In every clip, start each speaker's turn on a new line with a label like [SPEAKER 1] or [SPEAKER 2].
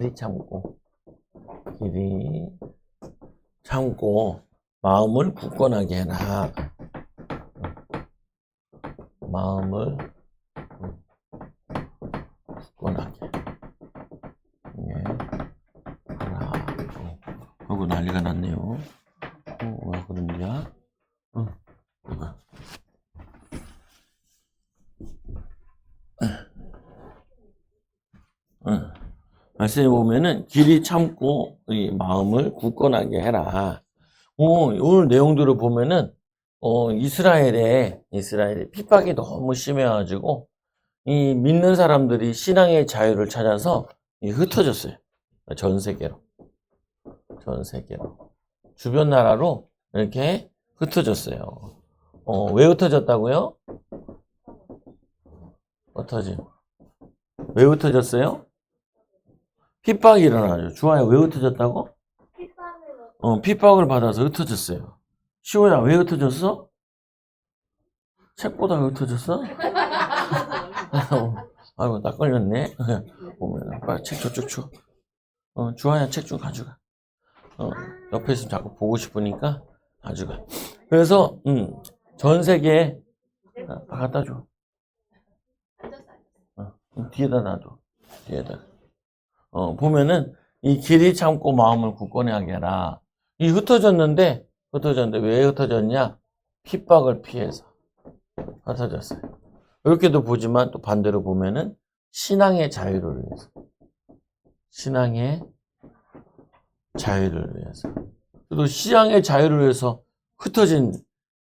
[SPEAKER 1] 길이 참고 마음을 굳건하게 해라. 마음을 굳건하게 하라. 그리고 난리가 났네요. 왜 그런지야? 말씀해 보면은 길이 참고 이 마음을 굳건하게 해라. 오늘 내용들을 보면은 이스라엘에 핍박이 너무 심해가지고 이 믿는 사람들이 신앙의 자유를 찾아서 흩어졌어요. 전 세계로 주변 나라로 이렇게 흩어졌어요. 왜 흩어졌다고요? 왜 흩어졌어요? 핍박이 일어나죠. 주아야, 왜 흩어졌다고? 핍박을 받아서 흩어졌어요. 시호야, 왜 흩어졌어? 책보다 왜 흩어졌어? 아이고, 딱 걸렸네. 보면, 빨리 책 저쪽 줘. 주아야, 책 좀 가져가. 옆에 있으면 자꾸 보고 싶으니까 가져가. 그래서, 전 세계에, 갖다 줘. 뒤에다 놔둬. 뒤에다. 보면은, 이 길이 참고 마음을 굳건하게 해라. 흩어졌는데 왜 흩어졌냐? 핍박을 피해서 흩어졌어요. 이렇게도 보지만 또 반대로 보면은 신앙의 자유를 위해서. 또 신앙의 자유를 위해서 흩어진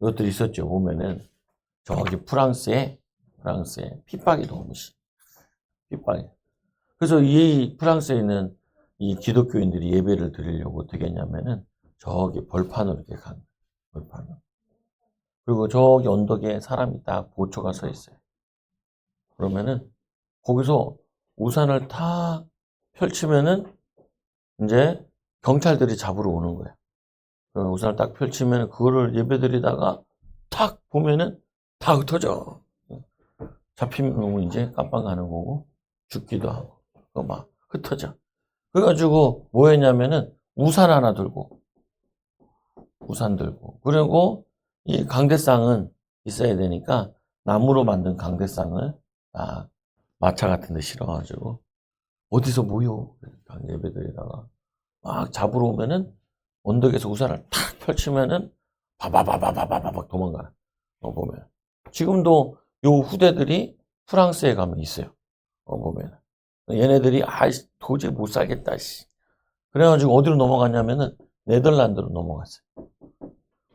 [SPEAKER 1] 것들이 있었죠. 보면은 저기 프랑스에 핍박이 너무 심해. 핍박이. 그래서 이 프랑스에 있는 이 기독교인들이 예배를 드리려고 어떻게 했냐면은 저기 벌판으로 이렇게 간 거예요. 벌판으로. 그리고 저기 언덕에 사람이 딱 보초가 서 있어요. 그러면은 거기서 우산을 탁 펼치면은 이제 경찰들이 잡으러 오는 거예요. 우산을 딱 펼치면 그거를 예배드리다가 탁 보면은 다 흩어져. 잡히면 이제 깜빵 가는 거고 죽기도 하고 그거 막 흩어져. 그래가지고 뭐 했냐면은 우산 들고 그리고 이 강대상은 있어야 되니까 나무로 만든 강대상을 딱 마차 같은 데 실어가지고 어디서 모여 예배드리다가 막 잡으러 오면은 언덕에서 우산을 탁 펼치면은 바바바바바바박 도망가는 거 보면 지금도 요 후대들이 프랑스에 가면 있어요. 보면 얘네들이 도저히 못 살겠다 씨. 그래가지고 어디로 넘어갔냐면은 네덜란드로 넘어갔어요.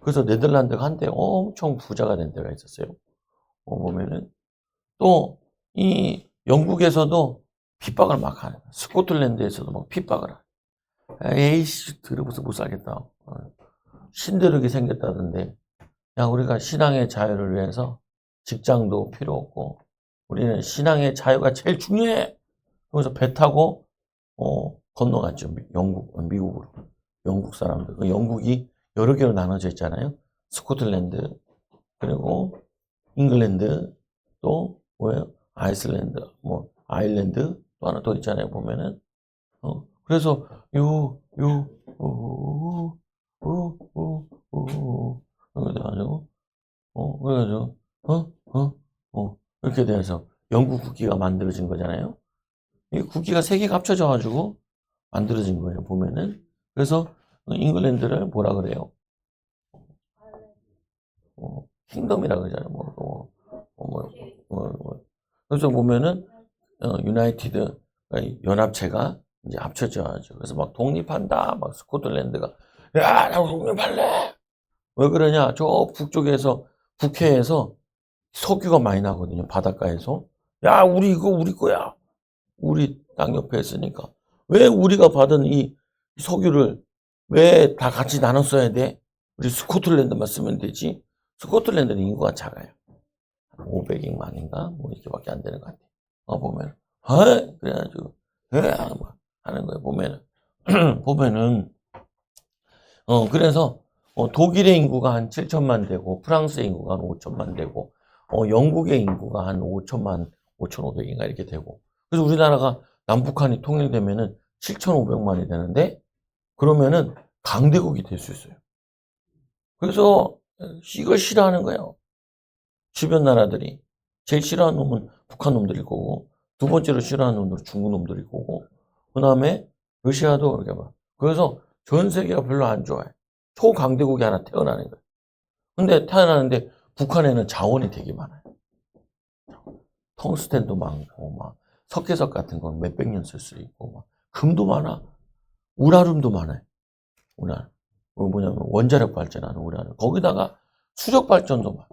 [SPEAKER 1] 그래서 네덜란드가 한때 엄청 부자가 된 때가 있었어요. 보면은 또 이 영국에서도 핍박을 막 하는 거예요. 스코틀랜드에서도 막 핍박을 하는 거예요. 에이씨 들어봐서 못 살겠다. 신대륙이 생겼다던데 야 우리가 신앙의 자유를 위해서 직장도 필요 없고 우리는 신앙의 자유가 제일 중요해. 그래서 배 타고 건너갔죠. 미국으로. 영국 사람들. 영국이 여러 개로 나눠져 있잖아요. 스코틀랜드, 그리고 잉글랜드, 또 뭐예요? 아이슬란드, 아일랜드 또 하나 더 있잖아요. 보면은 그래서 이렇게 돼서 영국 국기가 만들어진 거잖아요. 이 국기가 세 개가 합쳐져가지고 만들어진 거예요. 보면은 그래서 잉글랜드를 뭐라 그래요? 킹덤이라 그러잖아요. 그래서 보면은 유나이티드 연합체가 이제 합쳐져가지고 그래서 막 독립한다. 막 스코틀랜드가 야, 나 독립할래. 왜 그러냐? 저 북쪽에서 북해에서 석유가 많이 나거든요. 바닷가에서. 야, 이거 우리 거야. 우리 땅 옆에 있으니까. 왜 우리가 받은 이 석유를 왜 다 같이 나눠 써야 돼? 우리 스코틀랜드만 쓰면 되지. 스코틀랜드는 인구가 작아요. 500인만인가? 뭐 이렇게밖에 안 되는 것 같아. 보면. 그래가지고, 하는 거예요. 보면은, 그래서, 독일의 인구가 한 7천만 되고, 프랑스의 인구가 한 5천만 되고, 영국의 인구가 한 5천만, 5,500인가 이렇게 되고. 그래서 우리나라가 남북한이 통일되면은 7,500만이 되는데, 그러면은 강대국이 될 수 있어요. 그래서 이걸 싫어하는 거예요. 주변 나라들이. 제일 싫어하는 놈은 북한 놈들일 거고, 두 번째로 싫어하는 놈들은 중국 놈들일 거고, 그 다음에 러시아도 그렇게 봐. 그래서 전 세계가 별로 안 좋아해. 초강대국이 하나 태어나는 거예요. 근데 태어나는데 북한에는 자원이 되게 많아요. 텅스텐도 많고, 막, 석회석 같은 건 몇백 년 쓸 수 있고, 막, 금도 많아. 우라늄도 많아요. 우라. 뭐냐면 원자력 발전하는 우라늄. 거기다가 수력 발전도 많아.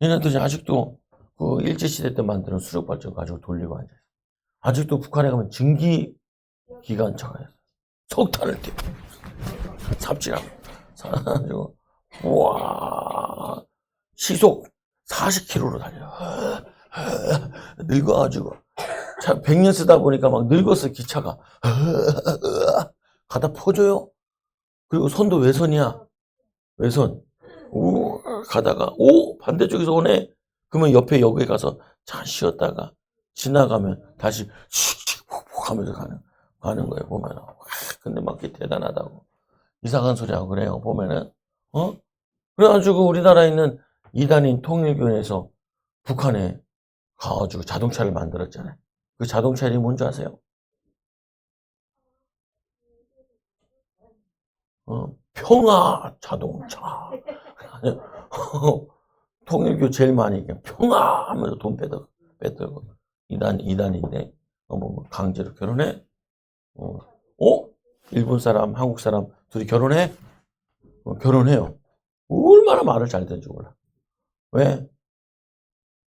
[SPEAKER 1] 얘네들이 아직도 그 일제시대 때 만드는 수력 발전 가지고 돌리고 앉아요. 아직도 북한에 가면 증기 기관차가 있어요. 석탄을 띄워. 삽질하고. 사가지고, 우와. 시속 40km로 달려. 늙어가지고. 100년 쓰다 보니까 막 늙어서 기차가. 가다 퍼져요. 그리고 손도 외선이야. 외선. 오, 가다가, 오! 반대쪽에서 오네. 그러면 옆에 역에 가서 잠 쉬었다가 지나가면 다시 슉슉 하면서 가는 거예요, 보면은. 근데 막 대단하다고. 이상한 소리 하고 그래요, 보면은. 그래가지고 우리나라에 있는 이단인 통일교에서 북한에 가가지고 자동차를 만들었잖아요. 그 자동차 이름이 뭔지 아세요? 평화 자동차. 통일교 제일 많이 평화 하면서 돈 빼들고 이단인데 뭐 강제로 결혼해? 일본 사람, 한국 사람 둘이 결혼해? 결혼해요. 얼마나 말을 잘 듣는지 몰라. 왜?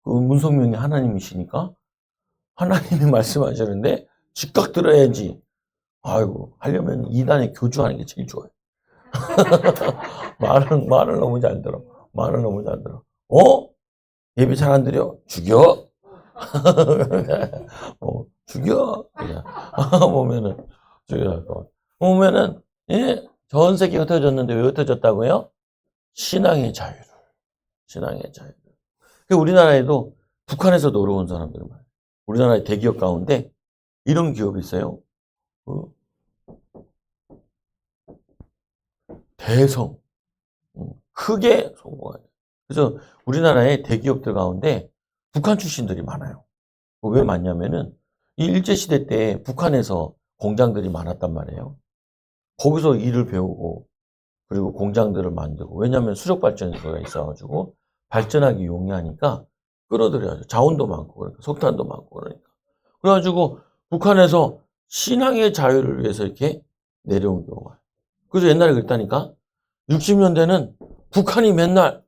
[SPEAKER 1] 그 문성명이 하나님이시니까 하나님이 말씀하시는데 즉각 들어야지. 아이고 하려면 이단에 교주하는 게 제일 좋아요. 말을 너무 잘 들어. 말을 너무 잘 들어. 예배 잘 안 드려? 죽여. 죽여. 그냥. 보면은, 죽여. 보면은, 예, 전 세계가 흩어졌는데 왜 흩어졌다고요? 신앙의 자유를. 신앙의 자유를. 우리나라에도 북한에서 놀러 온 사람들 많아요. 우리나라의 대기업 가운데 이런 기업이 있어요. 대성. 크게 성공하죠. 그래서 우리나라의 대기업들 가운데 북한 출신들이 많아요. 왜 많냐면은 이 일제시대 때 북한에서 공장들이 많았단 말이에요. 거기서 일을 배우고 그리고 공장들을 만들고 왜냐하면 수력발전소가 있어가지고 발전하기 용이하니까 끌어들여야죠. 자원도 많고 그러니까 석탄도 많고 그러니까. 그래가지고 북한에서 신앙의 자유를 위해서 이렇게 내려온 경우가. 그래서 옛날에 그랬다니까 60년대는 북한이 맨날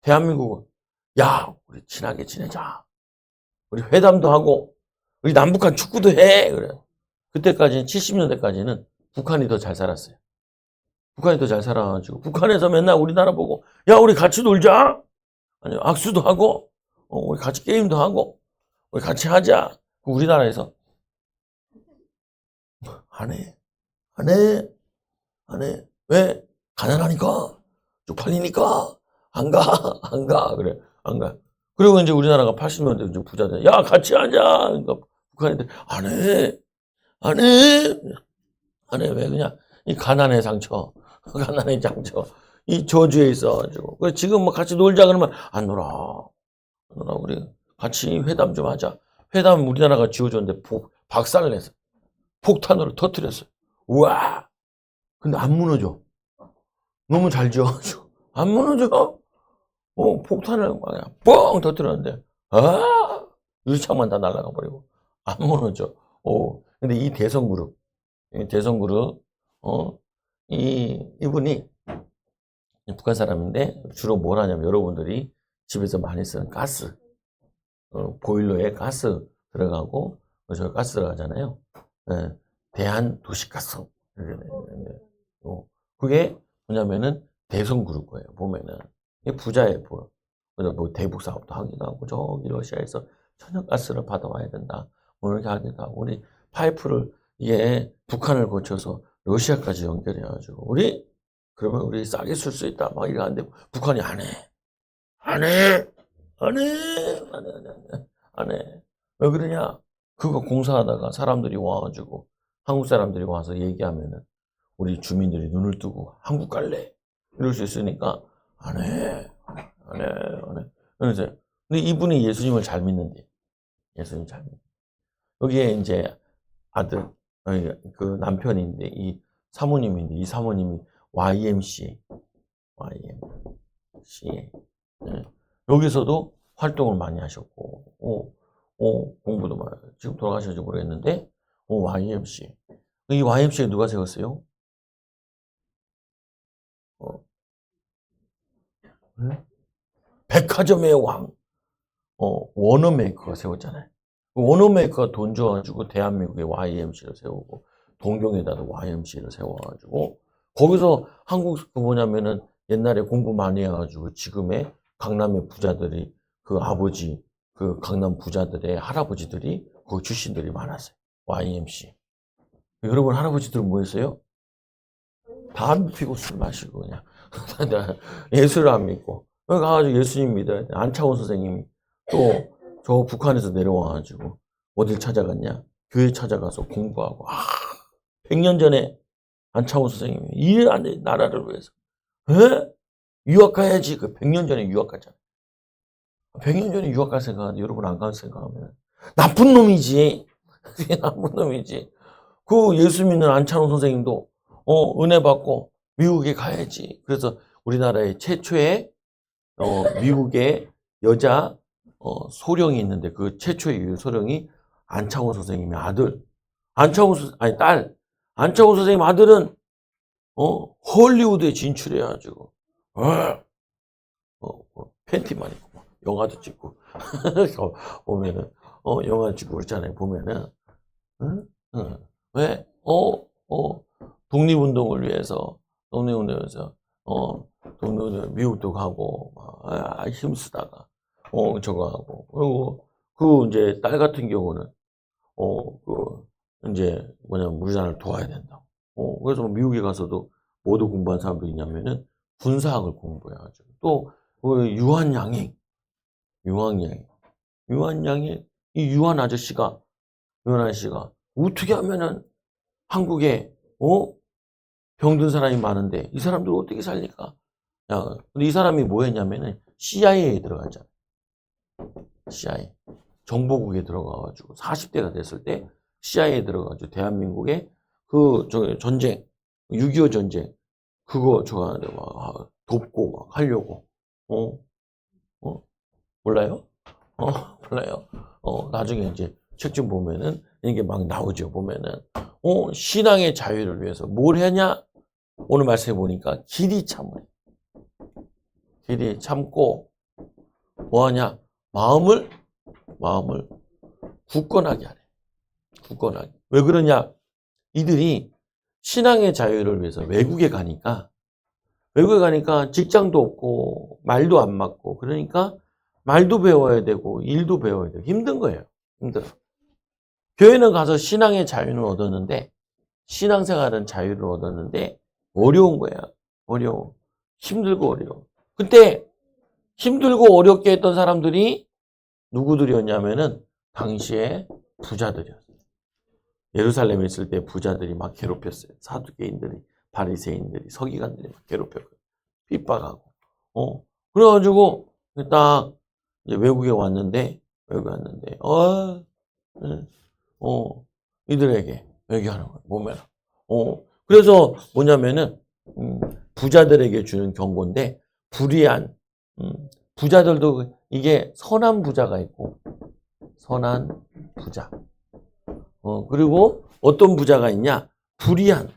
[SPEAKER 1] 대한민국을 야 우리 친하게 지내자. 우리 회담도 하고 우리 남북한 축구도 해. 그래. 그때까지는 70년대까지는 북한이 더 잘 살았어요. 북한이 더 잘 살아가지고 북한에서 맨날 우리나라 보고 야 우리 같이 놀자. 아니 악수도 하고 우리 같이 게임도 하고 우리 같이 하자. 우리나라에서 안 해. 안 해. 안 해. 왜? 가난하니까. 쪽팔리니까. 안 가. 안 가. 그래. 안 가. 그리고 이제 우리나라가 80년대 이제 부자들. 야, 같이 하자. 그러니까 북한인데, 안 해. 안 해. 안 해. 왜? 그냥, 이 가난의 상처. 가난의 상처. 이 저주에 있어가지고. 그래서 지금 뭐 같이 놀자 그러면, 안 놀아. 안 놀아. 우리 같이 회담 좀 하자. 회담 우리나라가 지어줬는데, 박살을 냈어. 폭탄으로 터뜨렸어. 우와. 근데 안 무너져. 너무 잘 지어가지고. 안 무너져. 폭탄을 그냥 뻥 터뜨렸는데, 유리창만 다 날아가 버리고. 안 무너져. 근데 이 대성그룹, 이분이 북한 사람인데, 주로 뭘 하냐면, 여러분들이 집에서 많이 쓰는 가스, 보일러에 가스 들어가고, 저 가스 들어가잖아요. 네, 대한도시가스. 그게 뭐냐면은 대성그룹 거예요. 보면은. 이게 부자예요. 그래서 뭐 대북 사업도 하기도 하고, 저기 러시아에서 천연가스를 받아와야 된다. 뭐 이렇게 하기도 하고, 우리 파이프를, 이게 북한을 거쳐서 러시아까지 연결해가지고, 그러면 우리 싸게 쓸 수 있다. 막 이래 하는데, 북한이 안 해. 안 해. 안 해. 안 해. 안 해. 안 해. 왜 그러냐? 그거 공사하다가 사람들이 와가지고, 한국 사람들이 와서 얘기하면은 우리 주민들이 눈을 뜨고 한국 갈래? 이럴 수 있으니까 안 해. 안 해. 안 해. 그래서 근데 이분이 예수님을 잘 믿는데. 예수님 잘 믿는. 여기에 이제 아들, 아니, 그 남편인데 이 사모님인데 이 사모님이 YMCA. 예. 여기서도 활동을 많이 하셨고, 공부도 많이, 지금 돌아가셨는지 모르겠는데, YMCA. 이 YMCA 누가 세웠어요? 네? 백화점의 왕, 워너메이커가 세웠잖아요. 워너메이커가 돈 줘가지고 대한민국에 YMCA를 세우고, 동경에다도 YMCA를 세워가지고, 거기서 한국 그 뭐냐면은 옛날에 공부 많이 해가지고 지금의 강남의 부자들이 그 아버지, 그 강남 부자들의 할아버지들이 그 출신들이 많았어요. YMCA. 여러분 할아버지들은 뭐 했어요? 담배 피고 술 마시고 그냥 예수를 안 믿고 가가지고 예수님 믿어야 돼. 안차원 선생님이 또 저 북한에서 내려와가지고 어딜 찾아갔냐? 교회 찾아가서 공부하고 100년 전에 안차원 선생님이 이 나라를 위해서 에? 유학 가야지. 그 100년 전에 유학 갔잖아. 100년 전에 유학 갈 생각하는데 여러분 안 갈 생각하면 나쁜 놈이지. 나쁜 놈이지. 그 예수 믿는 안찬호 선생님도 은혜 받고 미국에 가야지. 그래서 우리나라의 최초의 미국의 여자 소령이 있는데 그 최초의 소령이 안창호 선생님의 아들. 딸. 안창호 선생님 아들은 헐리우드에 진출해가지고 팬티만 입고 막 영화도 찍고 보면은 영화 찍고 그렇잖아요. 보면은 응? 응. 왜? 독립운동을 위해서 미국도 가고 힘쓰다가 저거 하고 그리고 그 이제 딸 같은 경우는 그 이제 뭐냐면 우리나라를 도와야 된다고. 그래서 미국에 가서도 뭐도 공부한 사람도 있냐면은 군사학을 공부해가지고 또 유한양행 이 유한 아저씨가 어떻게 하면은 한국에 병든 사람이 많은데 이 사람들 어떻게 살릴까? 야, 근데 이 사람이 뭐 했냐면은 CIA에 들어가잖아. CIA 정보국에 들어가가지고 40대가 됐을 때 CIA에 들어가가지고 대한민국에 그 전쟁 6.25 전쟁 그거 저거 막 돕고 막 하려고 몰라요? 몰라요. 나중에 이제 책 좀 보면은 이게 막 나오죠. 보면은 신앙의 자유를 위해서 뭘 했냐? 오늘 말씀해 보니까 길이 참고 뭐 하냐? 마음을 굳건하게 하래. 굳건하게. 왜 그러냐? 이들이 신앙의 자유를 위해서 외국에 가니까 직장도 없고 말도 안 맞고 그러니까 말도 배워야 되고 일도 배워야 되고 힘든 거예요. 힘들어. 교회는 가서 신앙의 자유는 얻었는데 신앙생활은 자유를 얻었는데 어려운 거야. 어려워. 힘들고 어려워. 그때 힘들고 어렵게 했던 사람들이 누구들이었냐면은 당시에 부자들이었어요. 예루살렘에 있을 때 부자들이 막 괴롭혔어요. 사두개인들이, 바리새인들이, 서기관들이 막 괴롭혔고 핍박하고. 그래가지고 딱 이제 외국에 왔는데 이들에게 얘기하는 거예요. 보면 그래서 뭐냐면은 부자들에게 주는 경고인데 불의한 부자들도 이게 선한 부자가 있고 선한 부자. 그리고 어떤 부자가 있냐? 불의한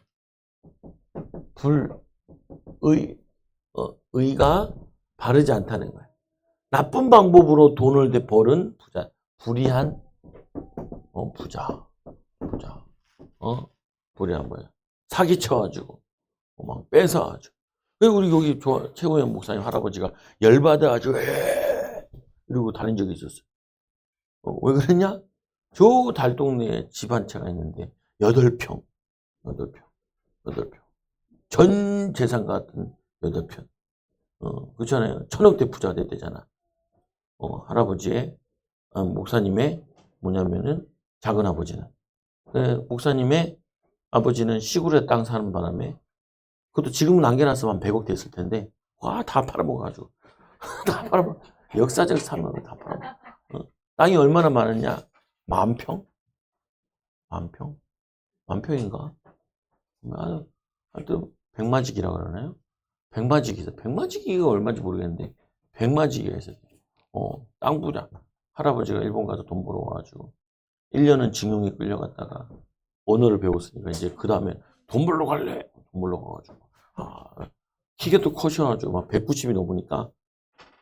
[SPEAKER 1] 의가 바르지 않다는 거예요. 나쁜 방법으로 돈을 버는 부자, 불의한 부자. 불의한 거예요. 사기쳐가지고 막 뺏어가지고. 그리고 우리 여기 최고현 목사님 할아버지가 열받아가지고 이러고 다닌 적이 있었어요. 왜 그랬냐? 저 달동네에 집 한 채가 있는데 8평. 전 재산 같은 8평. 그렇잖아요. 1000억대 부자가 됐대잖아. 할아버지의 목사님의 뭐냐면은 작은 아버지는 목사님의 아버지는 시골에 땅 사는 바람에, 그것도 지금은 남겨놨으면 한 100억 됐을 텐데, 와, 다 팔아먹어가지고. 다 팔아먹어. 역사적 사명을 다 팔아먹어. 땅이 얼마나 많았냐? 10,000평? 10,000평? 10,000평인가? 하여튼, 백마지기라 그러나요? 백마지기에서, 백마지기가 얼마인지 모르겠는데, 백마지기가 있어요. 땅 부자. 할아버지가 일본 가서 돈 벌어와가지고, 1년은 징용에 끌려갔다가, 언어를 배웠으니까, 이제 그 다음에 돈 벌러 갈래? 돈 벌러 가가지고. 키가 또 커셔가지고, 막 190이 넘으니까,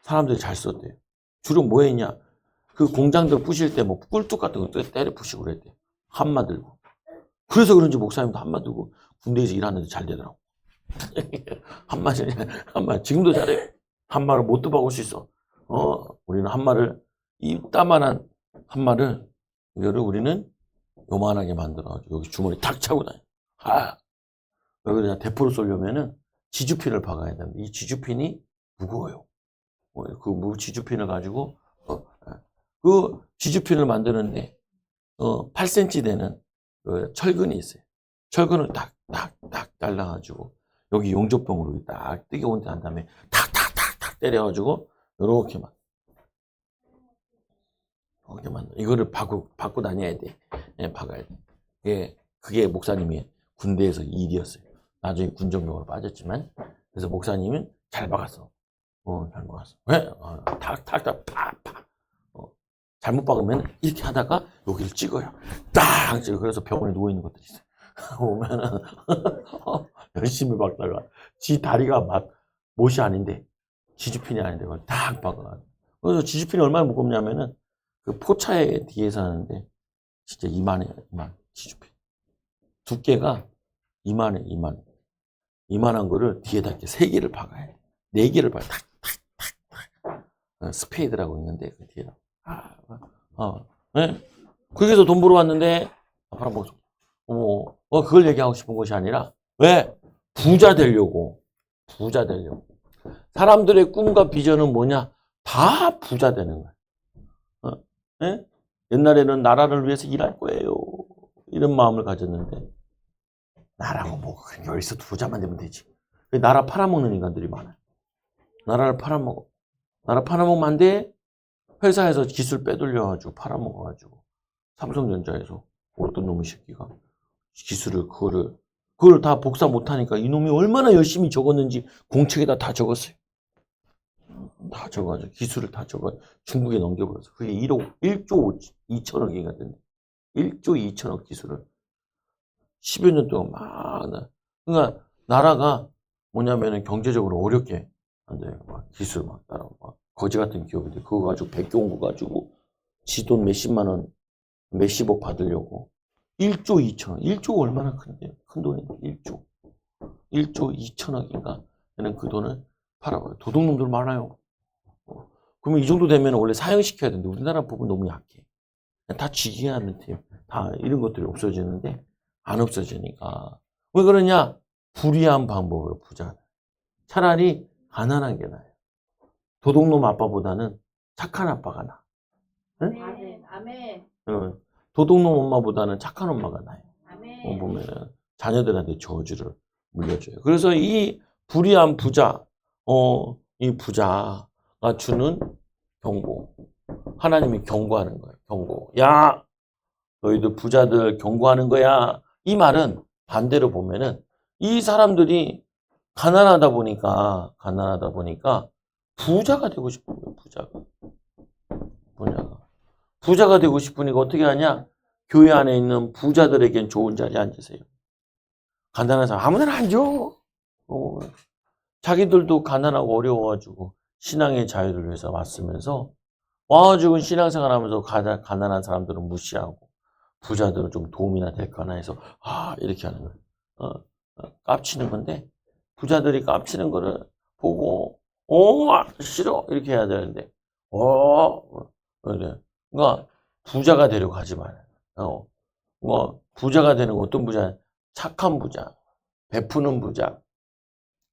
[SPEAKER 1] 사람들이 잘 썼대요. 주로 뭐 했냐? 그 공장들 부실 때 뭐 꿀뚝 같은 거 때려 부시고 그랬대요. 한마 들고. 그래서 그런지 목사님도 한마 들고 군대에서 일하는데 잘 되더라고. 한마 지금도 잘해요. 한마를 못 들어볼 수 있어. 우리는 한마를 이 따만한 한마를 이거를 우리는 요만하게 만들어가지고 여기 주머니 탁 차고 다녀. 여기 그냥 대포를 쏘려면은 지주핀을 박아야 되는데 이 지주핀이 무거워요. 그 지주핀을 가지고 그 지주핀을 만드는데 8cm 되는 철근이 있어요. 철근을 딱딱딱 잘라가지고 여기 용접봉으로 딱 뜨거운 한 다음에 탁탁탁탁 때려가지고 이렇게 만들어. 이거를 받고 다녀야 돼. 예, 박아야 돼. 그게 목사님이 군대에서 일이었어요. 나중에 군정용으로 빠졌지만 그래서 목사님은 잘 박았어. 잘 박았어. 왜? 탁탁탁 팍팍. 잘못 박으면 이렇게 하다가 여기를 찍어요. 딱 찍어. 그래서 병원에 누워 있는 것들이 있어요. 오면은 열심히 박다가 지 다리가 막 못이 아닌데 지주핀이 아닌데 그걸 딱 박아. 그래서 지주핀이 얼마나 무겁냐면은 그 포차에 뒤에서 하는데 진짜 이만해요. 이만 지주핀. 두께가 이만해. 이만한 거를 뒤에다 이렇게 3개를 박아야 돼. 4개를 박아. 탁탁탁탁. 스페이드라고 있는데 그 뒤에다. 네? 거기서 돈 벌어 왔는데 팔아먹었어. 그걸 얘기하고 싶은 것이 아니라 왜? 부자 되려고. 사람들의 꿈과 비전은 뭐냐? 다 부자 되는 거야. 네? 옛날에는 나라를 위해서 일할 거예요. 이런 마음을 가졌는데 나라고 뭐 여기서 부자만 되면 되지. 나라 팔아먹는 인간들이 많아요. 나라를 팔아먹어. 나라 팔아먹으면 안 돼? 회사에서 기술 빼돌려가지고 팔아먹어가지고 삼성전자에서 어떤 놈의 새끼가 기술을 그걸 다 복사 못하니까 이놈이 얼마나 열심히 적었는지 공책에다 다 적었어요. 다 적어가지고 기술을 다 적어 중국에 넘겨버렸어. 그게 1조 2천억인가 된대. 1조 2천억 기술을 10여 년 동안 그러니까 나라가 뭐냐면은 경제적으로 어렵게 안 돼요. 막 기술 막 따라 막 거지 같은 기업인데 그거 가지고 백교 온 거 가지고 지 돈 몇십만 원, 몇십억 받으려고 1조 2천억. 1조 얼마나 큰데? 큰 돈인데 1조. 1조 2천억인가? 얘는 그 돈을 팔아버려요. 도둑놈들 많아요. 그러면 이 정도 되면 원래 사형시켜야 되는데 우리나라 법은 너무 약해. 다 쥐게 하는 팀. 다 이런 것들이 없어지는데 안 없어지니까. 왜 그러냐? 불의한 방법으로 부자. 차라리 가난한 게 나아요. 도둑놈 아빠보다는 착한 아빠가 나아. 응?
[SPEAKER 2] 아멘.
[SPEAKER 1] 도둑놈 엄마보다는 착한 엄마가 나아요.
[SPEAKER 2] 아멘.
[SPEAKER 1] 보면은 자녀들한테 저주를 물려줘요. 그래서 이 불의한 부자, 이 부자가 주는 경고. 하나님이 경고하는 거예요. 경고. 야, 너희들 부자들 경고하는 거야. 이 말은 반대로 보면은 이 사람들이 가난하다 보니까 부자가 되고 싶은 거예요. 부자가 되고 싶으니까 어떻게 하냐? 교회 안에 있는 부자들에겐 좋은 자리에 앉으세요. 가난한 사람 아무데나 앉아. 자기들도 가난하고 어려워가지고 신앙의 자유를 위해서 왔으면서 와가지고 신앙생활 하면서 가난한 사람들은 무시하고 부자들은 좀 도움이나 될까나 해서 이렇게 하는 거예요. 깝치는 건데 부자들이 깝치는 거를 보고 싫어 이렇게 해야 되는데 그러니까 부자가 되려고 하지 말아요. 부자가 되는 거 어떤 부자? 착한 부자, 베푸는 부자,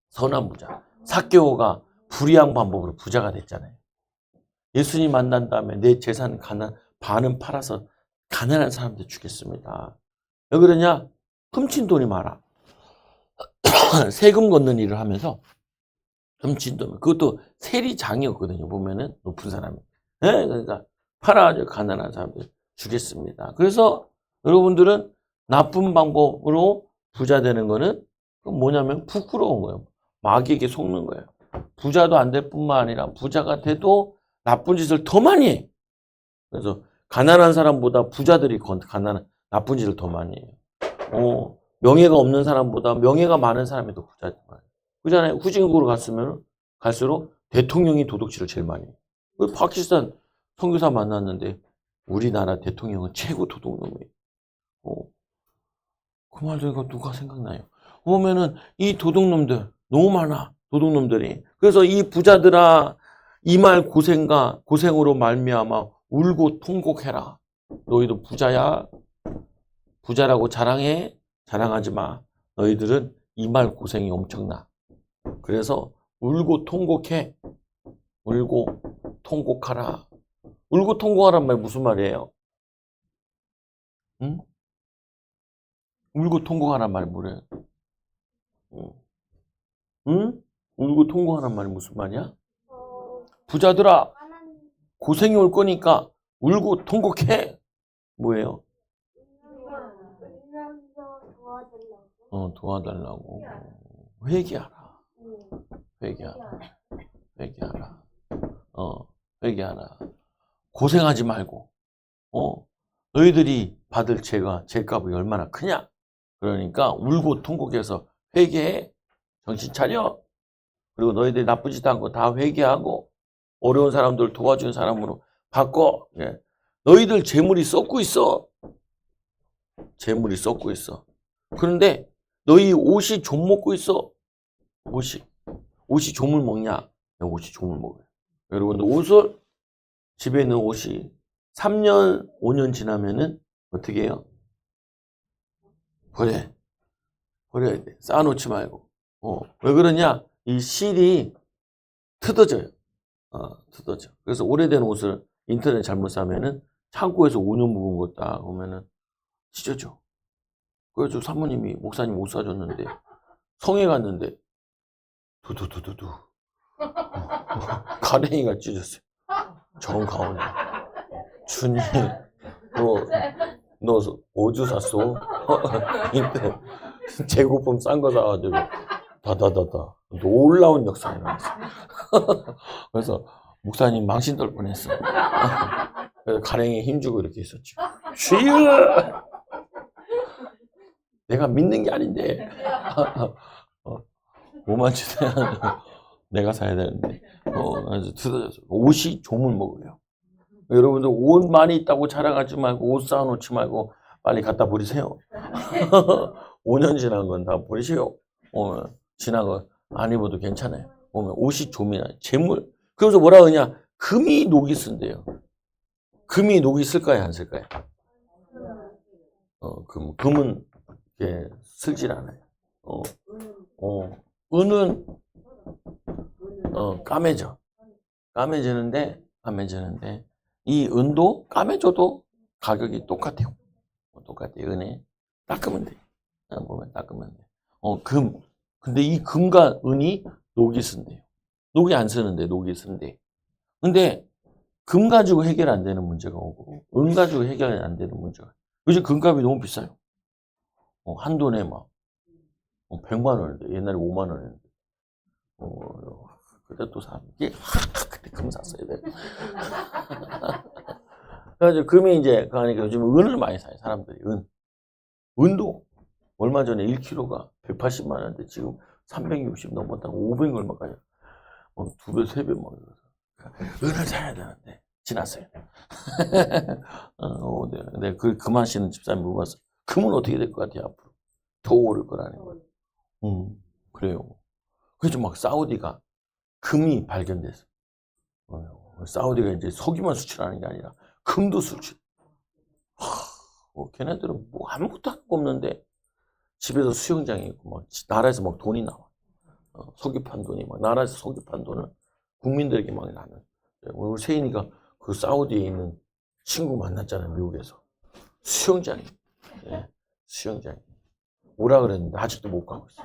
[SPEAKER 1] 선한 부자. 삭개오가 불의한 방법으로 부자가 됐잖아요. 예수님 만난 다음에 내 재산 반은 팔아서 가난한 사람들 주겠습니다. 왜 그러냐? 훔친 돈이 많아. 세금 걷는 일을 하면서 훔친 돈, 그것도 세리장이었거든요. 보면은 높은 사람이. 네? 그러니까 팔아가지고 가난한 사람들 주겠습니다. 그래서 여러분들은 나쁜 방법으로 부자 되는 거는 뭐냐면 부끄러운 거예요. 마귀에게 속는 거예요. 부자도 안 될 뿐만 아니라 부자가 돼도 나쁜 짓을 더 많이 해. 그래서 가난한 사람보다 부자들이 나쁜 짓을 더 많이 해요. 명예가 없는 사람보다 명예가 많은 사람이 더 부자들 많아요. 그잖아요. 후진국으로 갈수록 대통령이 도둑질을 제일 많이 해요. 파키스탄 선교사 만났는데 우리나라 대통령은 최고 도둑놈이에요. 그 말 들으니까 누가 생각나요? 보면은 이 도둑놈들 너무 많아. 도둑놈들이. 그래서 이 부자들아 이 말 고생으로 말미암아 울고 통곡해라. 너희도 부자야. 부자라고 자랑해. 자랑하지 마. 너희들은 이 말 고생이 엄청나. 그래서 울고 통곡해. 울고 통곡하라. 울고 통곡하란 말 무슨 말이에요? 응? 울고 통곡하란 말이 뭐래? 응? 울고 통곡하란 말이 무슨 말이야? 부자들아, 고생이 올 거니까 울고 통곡해. 뭐예요? 도와달라고. 회개하라. 회개하라. 회개하라. 회개하라. 고생하지 말고. 너희들이 받을 죄값이 얼마나 크냐? 그러니까 울고 통곡해서 회개해. 정신 차려. 그리고 너희들이 나쁘지도 않고 다 회개하고 어려운 사람들 도와주는 사람으로 바꿔. 예. 너희들 재물이 썩고 있어. 재물이 썩고 있어. 그런데 너희 옷이 좀 먹고 있어. 옷이 좀을 먹냐? 옷이 좀을 먹어요. 여러분들 옷을 집에 있는 옷이 3년, 5년 지나면은 어떻게 해요? 버려야 돼. 쌓아놓지 말고. 왜 그러냐? 이 실이 뜯어져요. 뜯어져. 그래서 오래된 옷을 인터넷 잘못 사면은 창고에서 5년 묵은 거 딱 오면은 찢어져. 그래서 사모님이 목사님 옷 사줬는데 성에 갔는데 두두두두두 가랭이가 찢어졌어요. 정 가운데. 주님, 너 오주 샀어? 인터넷 재고품 싼 거 사가지고 다다다다 놀라운 역사가 일어났어. 그래서 목사님 망신 떨 뻔했어. 그래서 가랭이에 힘주고 이렇게 있었죠. 주여! 내가 믿는 게 아닌데. 뭐만 주세요. 내가 사야 되는데. 그래서 뜯어져서 옷이 조물 먹어요. 여러분들 옷 많이 있다고 자랑하지 말고 옷 쌓아놓지 말고 빨리 갖다 버리세요. 5년 지난 건 다 버리세요. 지난 거 안 입어도 괜찮아요. 옷이 좀이나 재물. 그러면서 뭐라 그러냐? 금이 녹이 쓴대요. 금이 녹이 쓸까요? 안 쓸까요? 금은 쓸질 않아요. 은은 까매져. 까매지는데 이 은도 까매져도 가격이 똑같아요. 똑같아요. 은에 닦으면 돼. 보면 닦으면 돼. 근데 이 금과 은이 녹이 쓴대요. 녹이 안 쓰는데 녹이 쓴대. 근데 금 가지고 해결 안 되는 문제가 오고 은 가지고 해결 안 되는 문제가. 요즘 금값이 너무 비싸요. 한 돈에 막 100만 원인데 옛날에 5만 원인데. 그때 또 그때 금 샀어야 돼. 그래가지고 금이 이제 그러니까 요즘 은을 많이 사요 사람들이. 은도 얼마 전에 1kg가 180만 원인데 지금 360 넘었다고 500 얼마까지. 2배, 3배 막. 은을 사야 되는데 지났어요. 네, 그만 씨는 집사님 물어봤어. 금은 어떻게 될 것 같아요 앞으로? 더 오를 거라는 거. 그래요. 그래서 막 사우디가 금이 발견됐어. 사우디가 이제 석유만 수출하는 게 아니라 금도 수출. 걔네들은 뭐 아무것도 하는 거 없는데 집에서 수영장이 있고 막 나라에서 막 돈이 나와. 석유 판 돈이 막 나라에서 석유 판 돈을 국민들에게 막 나는. 우리 세인이가 그 사우디에 있는 친구 만났잖아요 미국에서. 수영장이. 네, 수영장이. 오라 그랬는데 아직도 못 가고 있어.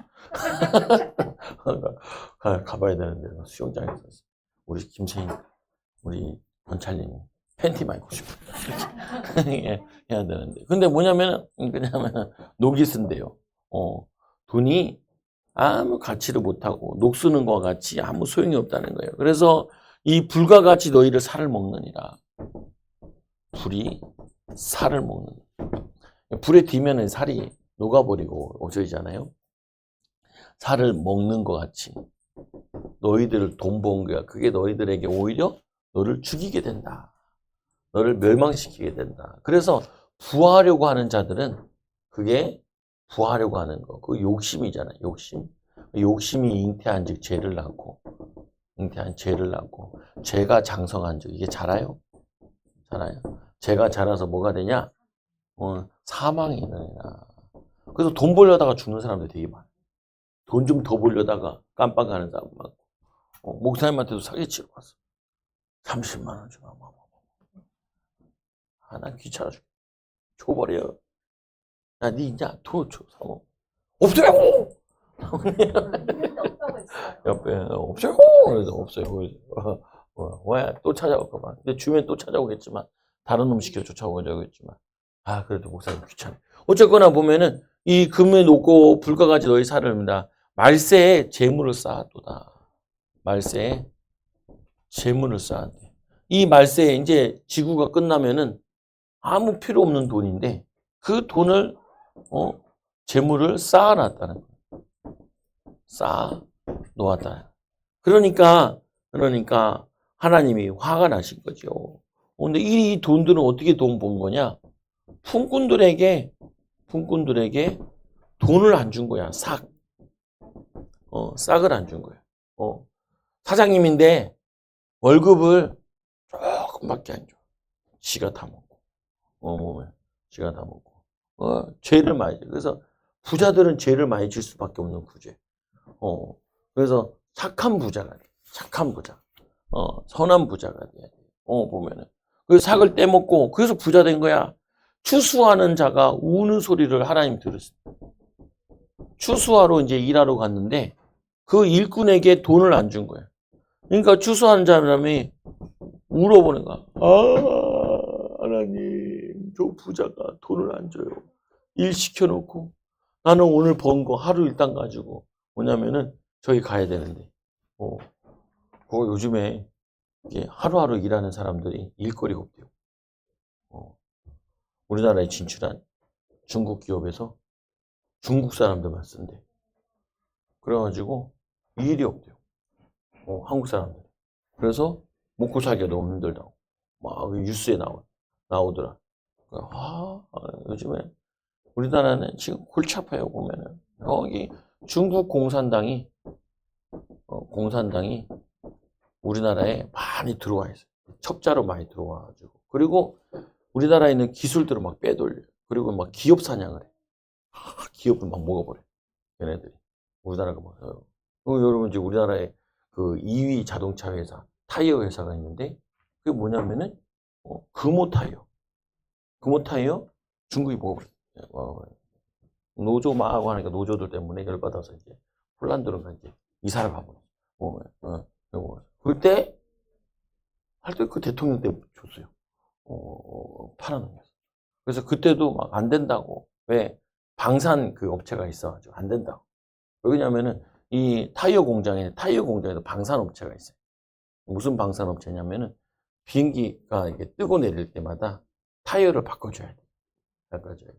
[SPEAKER 1] 가봐야 되는데 수영장에서 우리 김세인 우리 권찰님이 팬티만 입고 싶어. 예, 해야 되는데. 근데 그냐면 녹이 쓴대요. 돈이 아무 가치를 못하고 녹 쓰는 것과 같이 아무 소용이 없다는 거예요. 그래서 이 불과 같이 너희를 살을 먹느니라. 불이 살을 먹는. 불에 뒤면은 살이 녹아버리고 없어지잖아요. 살을 먹는 것 같이 너희들을 돈 번 거야. 그게 너희들에게 오히려 너를 죽이게 된다. 너를 멸망시키게 된다. 그래서 부하려고 하는 자들은 그게 부하려고 하는 거. 그 욕심이잖아요. 욕심. 욕심이 잉태한 즉 죄를 낳고 잉태한 죄를 낳고 죄가 장성한 즉 이게 자라요? 자라요. 죄가 자라서 뭐가 되냐? 사망이 이르니라. 그래서 돈 벌려다가 죽는 사람들이 되게 많아요. 돈 좀 더 벌려다가 깜빡하는 사람 많고. 목사님한테도 사기치러 갔어. 30만 원 주마. 난 귀찮아 죽 줘버려. 야, 니 이제 돈 줘. 사모. 없어요! 옆에, 없어요! 그래서 없어요. 왜? 또 찾아올까봐. 근데 주면 또 찾아오겠지만, 다른 놈 시켜 쫓아오자고 했지만. 그래도 목사님 귀찮아. 어쨌거나 보면은, 이 금을 놓고 불과 같이 너희 살을 릅니다. 말세에 재물을 쌓아도다. 말세에 재물을 쌓았대. 이 말세에 이제 지구가 끝나면은 아무 필요 없는 돈인데 그 돈을 재물을 쌓아놨다는 거예요. 쌓아 놓았다. 그러니까 하나님이 화가 나신 거죠. 근데 이 돈들은 어떻게 돈 번 거냐? 품꾼들에게 돈을 안 준 거야. 싹을 안 준 거야. 사장님인데 월급을 조금밖에 안 줘. 지가 다 먹고. 지가 다 먹고. 죄를 많이 져. 그래서 부자들은 죄를 많이 질 수밖에 없는 구제. 그래서 착한 부자가 돼. 착한 부자. 선한 부자가 돼야 돼. 보면은. 그 삭을 떼먹고, 그래서 부자 된 거야. 추수하는 자가 우는 소리를 하나님 들으셨어. 추수하러 이제 일하러 갔는데, 그 일꾼에게 돈을 안 준 거야. 그러니까 추수하는 사람이 울어보는 거야. 하나님, 저 부자가 돈을 안 줘요. 일 시켜놓고 나는 오늘 번 거 하루 일당 가지고 뭐냐면은 저기 가야 되는데 그거 요즘에 이게 하루하루 일하는 사람들이 일거리가 없대요. 우리나라에 진출한 중국 기업에서 중국 사람들만 쓴대. 그래가지고 일이 없대요. 한국 사람들. 그래서 먹고 살기가 너무 힘들다고 막 뉴스에 나오더라. 요즘에 우리나라는 지금 골치 아파요. 보면은 여기 중국 공산당이 우리나라에 많이 들어와 있어요. 첩자로 많이 들어와가지고. 그리고 우리나라에 있는 기술들을 막 빼돌려. 그리고 막 기업 사냥을 해. 기업을 막 먹어버려. 얘네들이. 우리나라가 뭐예요. 여러분 이제 우리나라에 그 2위 자동차 회사, 타이어 회사가 있는데 그게 뭐냐면은 금호 타이어. 금호 타이어 중국이 먹어버려. 노조 막 하고 하니까 노조들 때문에 열받아서 이제 폴란드로 이제 이사를 가버려. 그때 할 때 그 대통령 때 줬어요. 팔아넘겼어. 그래서 그때도 막 안 된다고. 왜? 방산 그 업체가 있어가지고 안 된다고. 왜냐면은 이 타이어 공장에도 방산 업체가 있어요. 무슨 방산 업체냐면은 비행기가 이렇게 뜨고 내릴 때마다 타이어를 바꿔줘야 돼. 바꿔줘야 돼.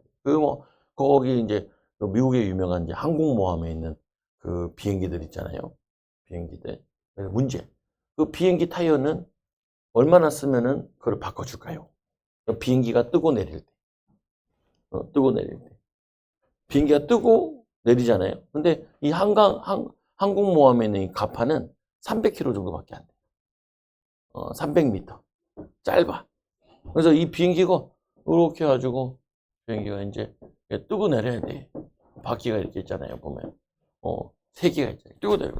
[SPEAKER 1] 거기 이제 미국의 유명한 이제 항공모함에 있는 그 비행기들 있잖아요. 비행기들. 그래서 문제. 그 비행기 타이어는 얼마나 쓰면은 그걸 바꿔줄까요? 비행기가 뜨고 내릴 때. 뜨고 내릴 때. 비행기가 뜨고 내리잖아요. 근데 이 항공모함에 있는 이 가판은 300km 정도밖에 안 돼. 300m. 짧아. 그래서 이 비행기가 이렇게 해가지고 비행기가 이제 뜨고 내려야 돼. 바퀴가 이렇게 있잖아요. 보면. 3개가 있잖아요. 뜨고 내려.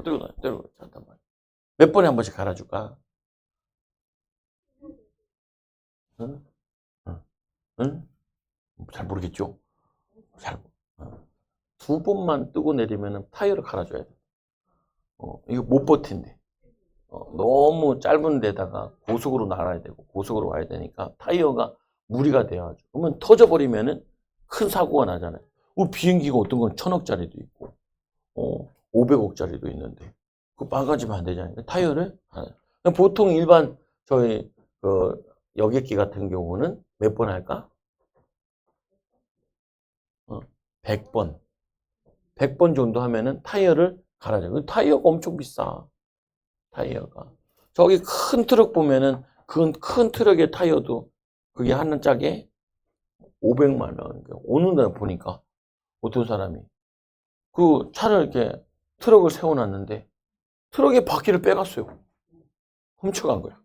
[SPEAKER 1] 잠깐만. 몇 번에 한 번씩 갈아줄까? 응? 응? 응? 잘 모르겠죠? 두 번만 뜨고 내리면 타이어를 갈아줘야 돼. 이거 못 버틴대. 너무 짧은 데다가 고속으로 날아야 되고 고속으로 와야 되니까 타이어가 무리가 돼야죠. 그러면 터져버리면은 큰 사고가 나잖아요. 비행기가 어떤 건 1000억짜리도 있고, 500억짜리도 있는데, 그거 망가지면 안 되잖아요. 타이어를? 보통 일반 저희 그 여객기 같은 경우는 몇 번 할까? 100번. 100번 정도 하면은 타이어를 갈아줘요. 타이어가 엄청 비싸. 타이어가. 저기 큰 트럭 보면은 그 큰 트럭의 타이어도 그게 한 짝에 500만 원. 오는 날 보니까 어떤 사람이 그 차를 이렇게 트럭을 세워놨는데 트럭의 바퀴를 빼갔어요. 훔쳐간 거야.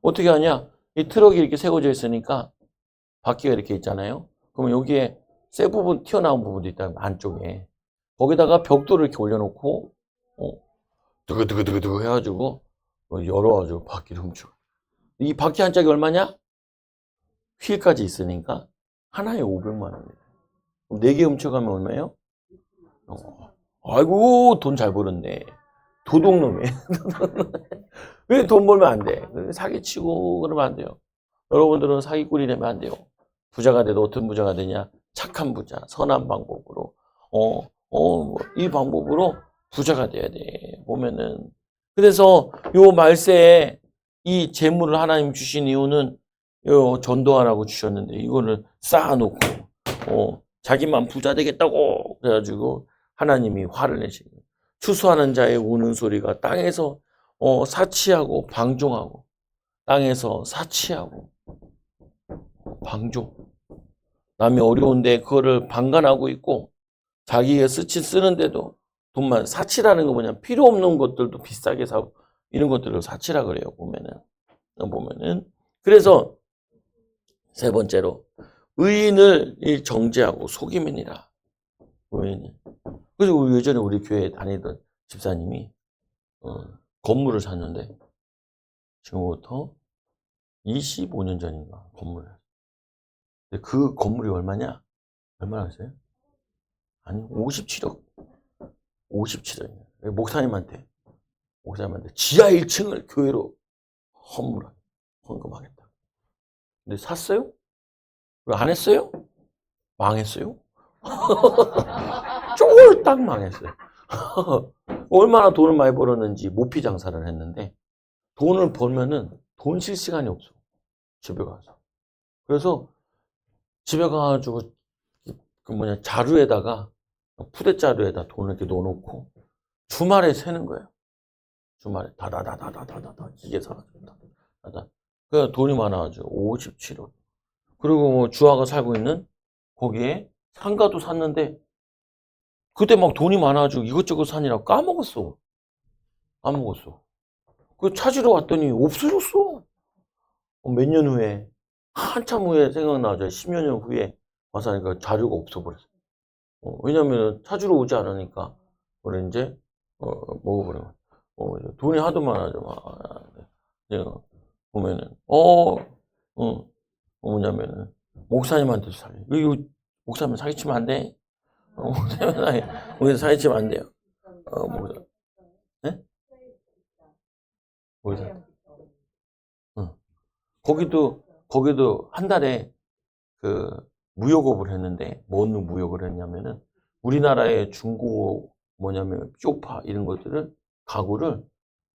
[SPEAKER 1] 어떻게 하냐? 이 트럭이 이렇게 세워져 있으니까 바퀴가 이렇게 있잖아요. 그러면 여기에 새 부분, 튀어나온 부분도 있다, 안쪽에. 거기다가 벽돌을 이렇게 올려놓고, 두구두구두구 해가지고, 열어가지고 바퀴를 훔쳐. 이 바퀴 한 짝이 얼마냐? 휠까지 있으니까 하나에 500만 원이에요. 그럼 4개 훔쳐가면 얼마예요? 아이고, 돈 잘 벌었네. 도둑놈이. 왜 돈 벌면 안 돼? 사기치고 그러면 안 돼요. 여러분들은 사기꾼이 되면 안 돼요. 부자가 돼도 어떤 부자가 되냐? 착한 부자, 선한 방법으로. 이 방법으로 부자가 돼야 돼. 보면은. 그래서 요 말세에 이 재물을 하나님 주신 이유는 요 전도하라고 주셨는데 이거를 쌓아놓고, 자기만 부자 되겠다고 그래가지고 하나님이 화를 내시고 추수하는 자의 우는 소리가 땅에서 사치하고 방종하고 땅에서 사치하고 방종 남이 어려운데 그거를 방관하고 있고 자기가 쓰는데도 돈만 사치라는 거 뭐냐 필요 없는 것들도 비싸게 사고 이런 것들을 사치라 그래요. 보면은 그래서 세 번째로 의인을 정죄하고 속임이니라. 의인이. 그래서 예전에 우리 교회에 다니던 집사님이 건물을 샀는데 지금부터 25년 전인가 건물을. 근데 그 건물이 얼마냐? 얼마나 했어요? 아니 57억. 57억. 목사님한테 지하 1층을 교회로 헌금하겠다. 근데 샀어요? 왜 안 했어요? 망했어요? 쫄딱 망했어요. 얼마나 돈을 많이 벌었는지 모피 장사를 했는데 돈을 벌면은 돈 쓸 시간이 없어. 집에 가서. 그래서 집에 가가지고 자루에다가 푸대자루에다 돈을 이렇게 넣어놓고 주말에 세는 거예요. 주말에 다다다다다다다 기계 사가지고 다다. 그래서 돈이 많아가지고 57억. 그리고 뭐 주아가 살고 있는 거기에 상가도 샀는데 그때 막 돈이 많아가지고 이것저것 사느라고 까먹었어. 그 찾으러 왔더니 없어졌어. 몇 년 후에 한참 후에 생각나죠. 10여 년 후에 와서 하니까 자료가 없어버렸어. 왜냐면 찾으러 오지 않으니까 그걸 이제 먹어버려. 돈이 하도 많아져. 내가 보면은 뭐냐면은 목사님한테 살려. 이거 목사님 사기치면 안 돼. 목사님 사기치면 안 돼요. 목사. 네? 목사. 거기도 한 달에 그 무역업을 했는데 뭔 무역을 했냐면은 우리나라의 중고 뭐냐면 쇼파 이런 것들을 가구를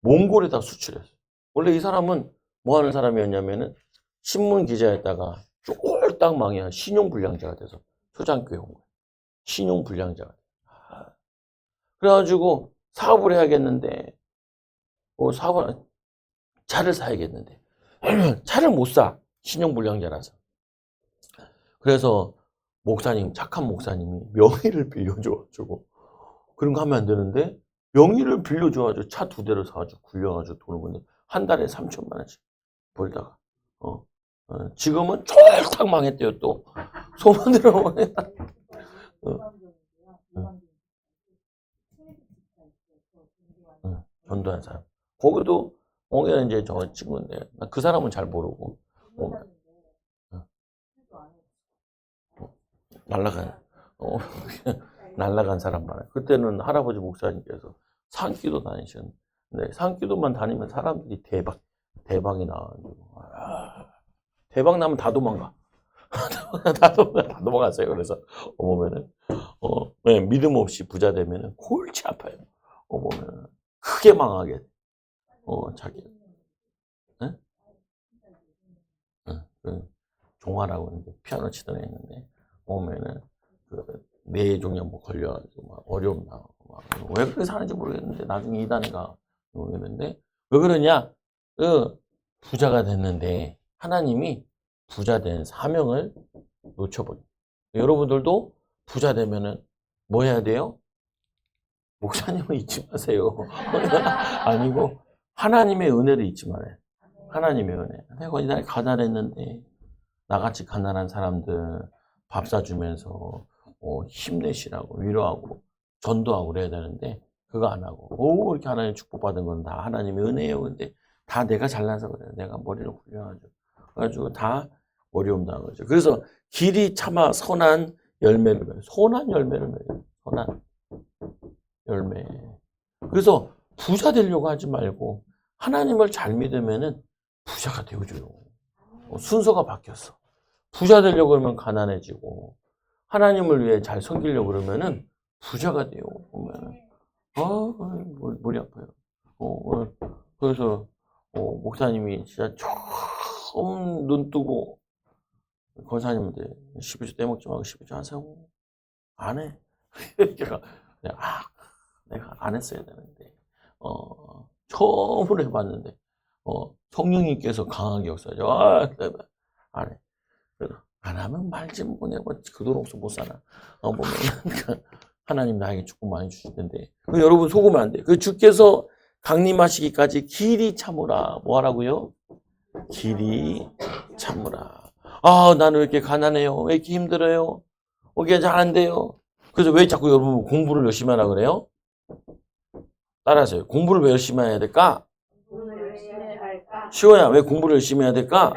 [SPEAKER 1] 몽골에다 수출했어. 원래 이 사람은 뭐 하는 사람이었냐면은 신문 기자였다가 쫄딱 망해 신용불량자가 돼서 초장교회 온 거야. 신용불량자가. 그래가지고 사업을 해야겠는데 차를 사야겠는데 차를 못 사. 신용불량자라서. 그래서 착한 목사님이 명의를 빌려줘가지고 그런 거 하면 안 되는데 명의를 빌려줘가지고 차 2대를 사가지고 굴려가지고 돈을 버는데 한 달에 3천만 원씩 벌다가 지금은 쫄딱 망했대요. 또 소문 들어보네. 전도한 사람. 거기도 이제 저 친구인데 그 사람은 잘 모르고 날라가요. 어, 날라간 사람 많아요. 그때는 할아버지 목사님께서 산기도 다니셨는데, 산기도만 다니면 사람들이 대박이 나가지고, 대박 나면 다 도망가. 다 도망갔어요. 그래서, 보면은, 왜 믿음 없이 부자 되면은 골치 아파요. 보면은, 크게 망하게, 자기, 응? 응, 종아라고 있는데, 피아노 치던 애 있는데, 보면은, 뇌종양 뭐 걸려가지고, 막 어려움 나고, 왜 그렇게 사는지 모르겠는데, 나중에 이단가 모르겠는데, 왜 그러냐? 부자가 됐는데, 하나님이 부자 된 사명을 놓쳐버려. 여러분들도 부자 되면은 뭐 해야 돼요? 목사님을 잊지 마세요. 아니고 하나님의 은혜를 잊지 말아요. 하나님의 은혜. 내가 이날 가난했는데 나같이 가난한 사람들 밥 사주면서 힘내시라고 위로하고 전도하고 그래야 되는데 그거 안 하고 이렇게 하나님 축복받은 건 다 하나님의 은혜예요. 근데 다 내가 잘나서 그래요. 내가 머리를 굴려가지고 그래가지고 다 어려움 당한 거죠. 그래서 길이 참아 선한 열매를 맺어요. 선한 열매를 맺어요. 선한 열매. 그래서 부자 되려고 하지 말고 하나님을 잘 믿으면은 부자가 되어줘요. 순서가 바뀌었어. 부자 되려고 그러면 가난해지고 하나님을 위해 잘 섬기려고 그러면은 부자가 돼요. 보면은 머리 아파요. 그래서 목사님이 진짜 처음 눈 뜨고 권사님한테 12주 떼먹지 말고 12주 하세요. 안 해. 내가 안 했어야 되는데 처음으로 해봤는데 성령님께서 강하게 역사하죠. 안 해. 그래서 안 하면 말지 뭐 내가 그 돈 없어 못 살아. 보면 하나님 나에게 축복 많이 주실 텐데 여러분 속으면 안 돼. 그 주께서 강림하시기까지 길이 참으라. 뭐 하라고요? 길이 참으라. 나는 왜 이렇게 가난해요? 왜 이렇게 힘들어요? 이게 잘 안 돼요? 그래서 왜 자꾸 여러분 공부를 열심히 하라 그래요? 따라하세요. 공부를 왜 열심히 해야 될까? 시호야, 왜 공부를 열심히 해야 될까?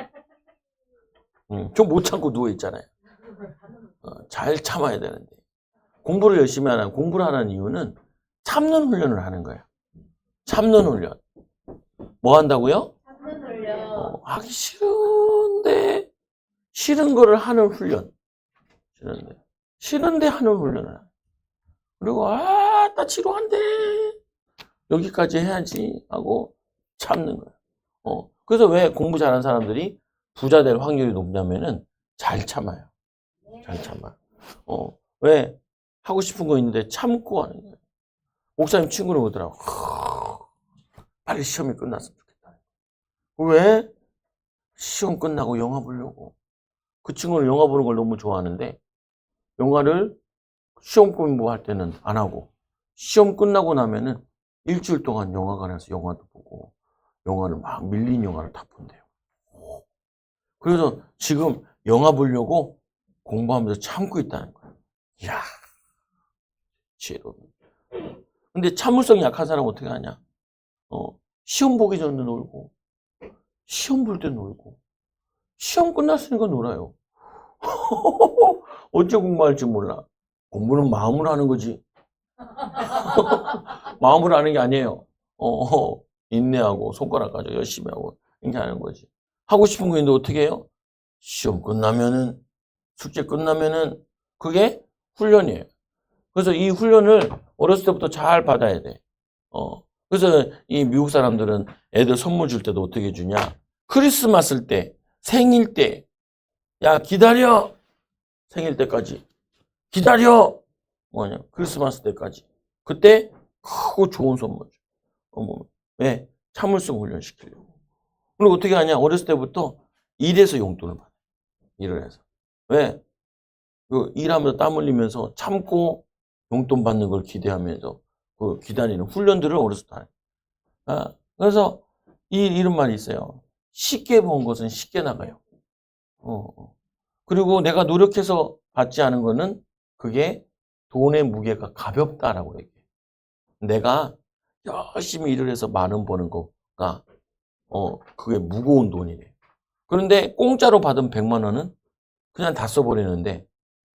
[SPEAKER 1] 좀 못 참고 누워있잖아요. 잘 참아야 되는데. 공부를 열심히 공부를 하는 이유는 참는 훈련을 하는 거예요. 참는 훈련. 뭐 한다고요?
[SPEAKER 2] 참는 훈련.
[SPEAKER 1] 하기 싫은데, 싫은 거를 하는 훈련. 싫은데 하는 훈련을 하는. 그리고, 나 지루한데. 여기까지 해야지 하고 참는 거예요. 그래서 왜 공부 잘하는 사람들이 부자 될 확률이 높냐면은 잘 참아요. 잘 참아. 왜? 하고 싶은 거 있는데 참고 하는 거예요. 목사님 친구를 오더라고. 빨리 시험이 끝났으면 좋겠다. 왜? 시험 끝나고 영화 보려고. 그 친구는 영화 보는 걸 너무 좋아하는데 영화를 시험 공부할 때는 안 하고 시험 끝나고 나면은 일주일 동안 영화관에서 영화도 보고 영화를 막 밀린 영화를 다 본대요. 그래서 지금 영화 보려고 공부하면서 참고 있다는 거예요. 이야, 지혜로운. 근데 참을성이 약한 사람은 어떻게 하냐? 시험 보기 전에 놀고, 시험 볼 때 놀고, 시험 끝났으니까 놀아요. 어째 공부할지 몰라. 공부는 마음으로 하는 거지. 마음으로 하는 게 아니에요. 인내하고, 손가락 가지고 열심히 하고, 이렇게 하는 거지. 하고 싶은 거 있는데 어떻게 해요? 시험 끝나면은, 숙제 끝나면은, 그게 훈련이에요. 그래서 이 훈련을 어렸을 때부터 잘 받아야 돼. 그래서 이 미국 사람들은 애들 선물 줄 때도 어떻게 주냐? 크리스마스 때, 생일 때, 야, 기다려! 생일 때까지. 기다려! 뭐냐? 크리스마스 때까지. 그때 크고 좋은 선물 줘. 왜? 참을성 훈련시키려고. 그리고 어떻게 하냐? 어렸을 때부터 일해서 용돈을 받아. 일을 해서. 왜? 일하면서 땀 흘리면서 참고 용돈 받는 걸 기대하면서 기다리는 훈련들을 어렸을 때 해요. 그래서 이런 말이 있어요. 쉽게 본 것은 쉽게 나가요. 그리고 내가 노력해서 받지 않은 거는 그게 돈의 무게가 가볍다라고 얘기해요. 내가 열심히 일을 해서 만 원 버는 거가 그게 무거운 돈이래. 그런데 공짜로 받은 100만 원은 그냥 다 써버리는데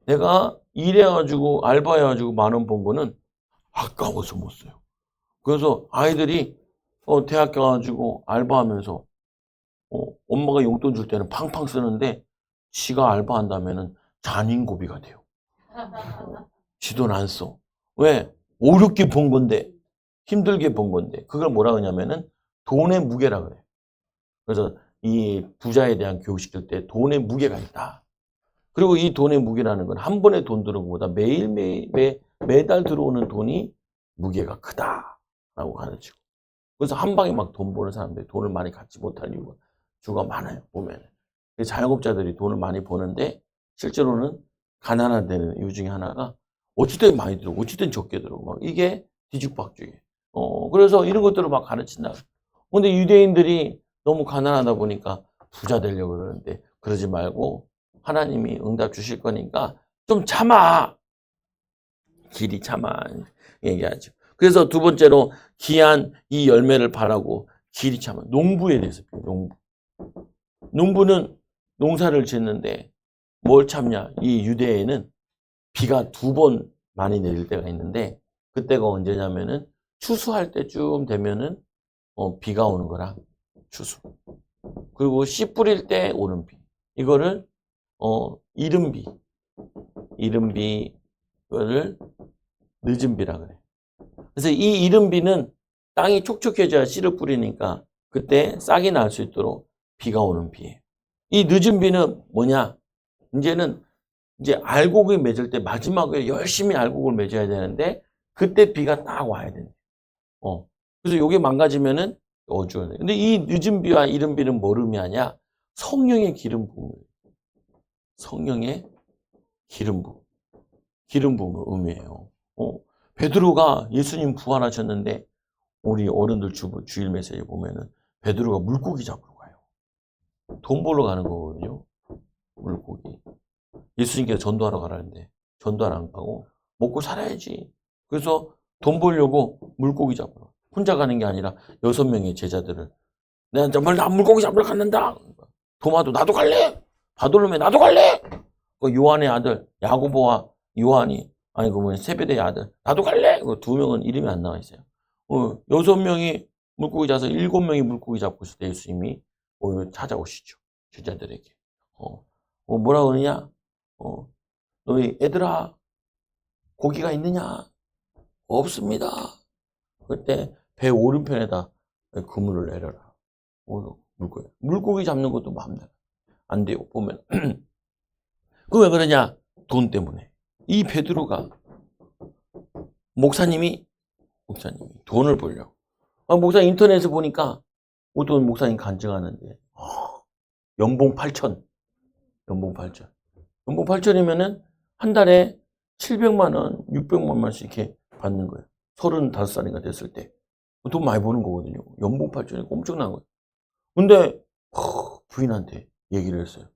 [SPEAKER 1] 내가 일해가지고 알바해가지고 10,000원 번 거는 아까워서 못 써요. 그래서 아이들이 대학 가가지고 알바하면서 엄마가 용돈 줄 때는 팡팡 쓰는데 지가 알바한다면은 잔인고비가 돼요. 지 돈 안 써. 왜? 어렵게 번 건데, 힘들게 번 건데, 그걸 뭐라 그러냐면은 돈의 무게라 그래. 그래서 이 부자에 대한 교육시킬 때 돈의 무게가 있다. 그리고 이 돈의 무게라는 건 한 번에 돈 들어오는 것보다 매달 들어오는 돈이 무게가 크다라고 가르치고. 그래서 한 방에 막 돈 버는 사람들이 돈을 많이 갖지 못할 이유가 많아요, 보면. 자영업자들이 돈을 많이 버는데 실제로는 가난화되는 이유 중에 하나가 어찌든 많이 들어오고 어찌든 적게 들어오고 막 이게 뒤죽박죽이에요. 그래서 이런 것들을 막 가르친다. 근데 유대인들이 너무 가난하다 보니까 부자 되려고 그러는데 그러지 말고 하나님이 응답 주실 거니까 좀 참아. 길이 참아. 얘기하죠. 그래서 두 번째로 귀한 이 열매를 바라고 길이 참아. 농부에 대해서 농부. 농부는 농사를 짓는데 뭘 참냐? 이 유대에는 비가 2번 많이 내릴 때가 있는데 그때가 언제냐면은 추수할 때쯤 되면은 비가 오는 거라 추수. 그리고 씨 뿌릴 때 오는 비. 이거를 이른 비를 늦은 비라 그래. 그래서 이 이른 비는 땅이 촉촉해져야 씨를 뿌리니까 그때 싹이 날 수 있도록 비가 오는 비예요. 이 늦은 비는 뭐냐? 이제는 이제 알곡이 맺을 때 마지막에 열심히 알곡을 맺어야 되는데 그때 비가 딱 와야 된대. 그래서 이게 망가지면은 어주가 돼. 근데 이 늦은 비와 이른 비는 뭘 의미하냐? 성령의 기름 부음. 성령의 기름 부음. 기름 부음을 의미해요. 베드로가 예수님 부활하셨는데 우리 어른들 주일 메시지 보면은 베드로가 물고기 잡으러 가요. 돈 벌러 가는 거거든요. 물고기. 예수님께서 전도하러 가라는데 전도하러 안 가고 먹고 살아야지. 그래서 돈 벌려고 물고기 잡으러. 혼자 가는 게 아니라 6명의 제자들을 내가 정말 나 물고기 잡으러 갔는다. 도마도 나도 갈래. 바돌로메 나도 갈래. 요한의 아들 야고보와 요한이 아니 그 세베대의 아들 나도 갈래. 2명은 이름이 안 나와 있어요. 6명이 물고기 잡아서 7명이 물고기 잡고 있을 때 예수님이 찾아오시죠. 제자들에게. 뭐라 그러냐? 너희 애들아 고기가 있느냐? 없습니다. 그때 배 오른편에다 그물을 내려라. 물고기 잡는 것도 마음대로 안 돼요. 보면. 그 왜 그러냐? 돈 때문에. 이 베드로가 목사님이 돈을 벌려고. 목사 인터넷에 보니까 어떤 목사님 간증하는데 연봉 8천. 연봉 8천이면은 한 달에 700만 원, 600만 원씩 이렇게 받는 거예요. 35살인가 됐을 때. 돈 많이 버는 거거든요. 연봉 8천이 엄청난 거예요. 근데 부인한테 얘기를 했어요.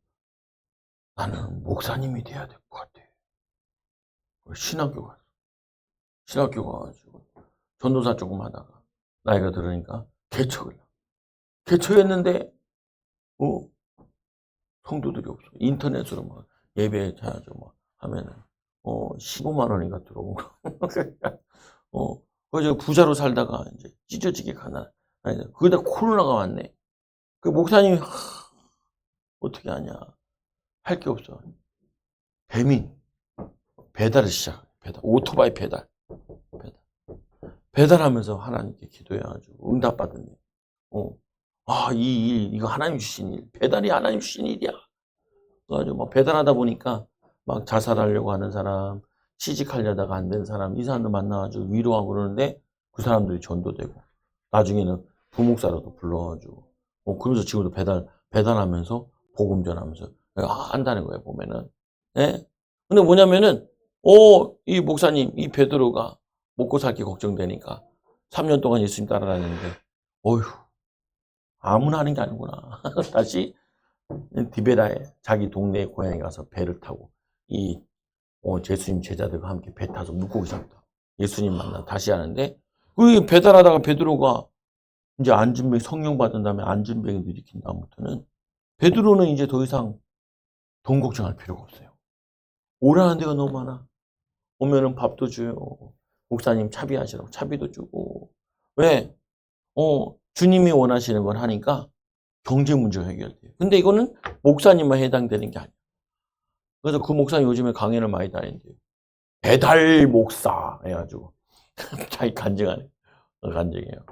[SPEAKER 1] 나는 목사님이 돼야 될 것 같아. 신학교 가가지고 전도사 조금 하다가 나이가 들으니까 개척했는데 성도들이 없어. 인터넷으로 막 예배 자야죠. 막 하면은 15만 원인가 들어오고 그러니까 그래서 부자로 살다가 이제 찢어지게 가난. 거기다 코로나가 왔네. 그 목사님이 어떻게 하냐? 할 게 없어. 배달을 시작. 오토바이 배달하면서 하나님께 기도해가지고 응답받은 일. 이 일, 이거 하나님 주신 일. 배달이 하나님 주신 일이야. 그래가지고 막 배달하다 보니까 막 자살하려고 하는 사람, 취직하려다가 안 된 사람, 이 사람들 만나가지고 위로하고 그러는데 그 사람들이 전도되고 나중에는 부목사라도 불러가지고 그러면서 지금도 배달하면서 복음 전하면서 한다는 거예요, 보면은. 예? 근데 뭐냐면은 이 목사님, 이 베드로가 먹고 살기 걱정되니까 3년 동안 예수님 따라다녔는데 어휴, 아무나 하는 게 아니구나. 다시 디베라에 자기 동네 고향에 가서 배를 타고 예수님 제자들과 함께 배 타서 물고기 잡다. 예수님 만나 다시 하는데 그 배달하다가 베드로가 이제 안진병 성령 받은 다음에 안진병이 일으킨 다음부터는 베드로는 이제 더 이상 돈 걱정할 필요가 없어요. 오라는 데가 너무 많아. 오면은 밥도 줘요. 목사님 차비하시라고 차비도 주고. 왜? 주님이 원하시는 걸 하니까 경제 문제가 해결돼요. 근데 이거는 목사님만 해당되는 게 아니에요. 그래서 그 목사님 요즘에 강연을 많이 다닌대요. 배달 목사 해가지고 자기 간증하네. 간증해요.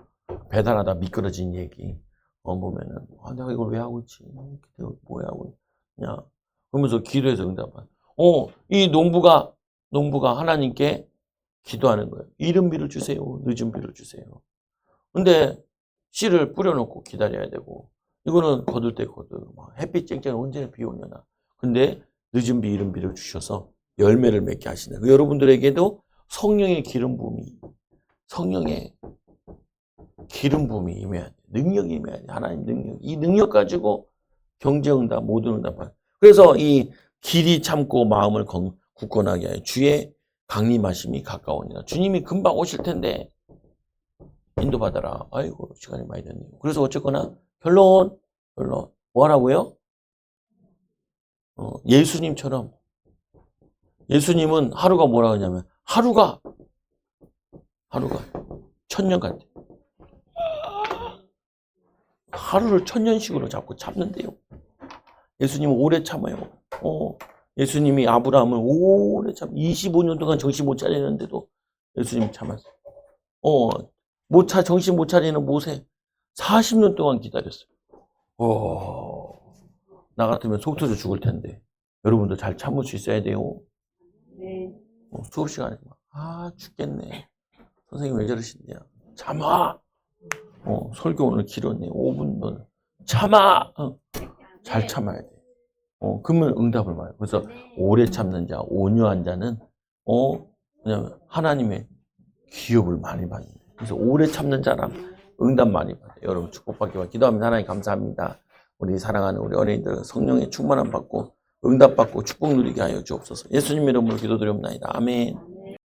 [SPEAKER 1] 배달하다 미끄러진 얘기. 보면은 내가 이걸 왜 하고 있지? 내가 뭐 하고 있냐? 그러면서 기도해서 응답한. 이 농부가 하나님께 기도하는 거예요. 이른 비를 주세요. 늦은 비를 주세요. 근데 씨를 뿌려놓고 기다려야 되고 이거는 거둘 때 거두. 햇빛 쨍쨍 언제나 비 오려나. 근데 늦은 비 이른 비를 주셔서 열매를 맺게 하시는. 여러분들에게도 성령의 기름 부음이 임해야 돼. 능력이 임해야 돼. 하나님 능력. 이 능력 가지고 경제응답, 모든 응답. 그래서 이 길이 참고 마음을 굳건하게 하여 주의 강림하심이 가까우니라. 주님이 금방 오실 텐데 인도받아라. 아이고 시간이 많이 됐네요. 그래서 어쨌거나 결론 뭐라고요? 예수님처럼 예수님은 하루가 뭐라 하냐면 하루가 1000년 같아. 하루를 1000년씩으로 자꾸 참는데요. 예수님은 오래 참아요. 예수님이 아브라함을 오래 25년 동안 정신 못 차리는데도 예수님 참았어요. 정신 못 차리는 모세 40년 동안 기다렸어요. 나 같으면 속 터져 죽을 텐데 여러분도 잘 참을 수 있어야 돼요.
[SPEAKER 2] 네.
[SPEAKER 1] 수업 시간에 죽겠네. 선생님 왜 저러신대요? 참아. 설교 오늘 길었네. 5분 더 참아. 잘 참아야 돼. 그러면 응답을 봐요. 그래서 오래 참는 자, 온유한 자는 왜냐면 하나님의 기업을 많이 받는. 그래서 오래 참는 자랑 응답 많이 받아요. 여러분 축복받기와 기도합니다. 하나님 감사합니다. 우리 사랑하는 우리 어린이들 성령의 충만함 받고 응답 받고 축복 누리게 하여 주옵소서. 예수님 이름으로 기도드리옵나이다. 아멘.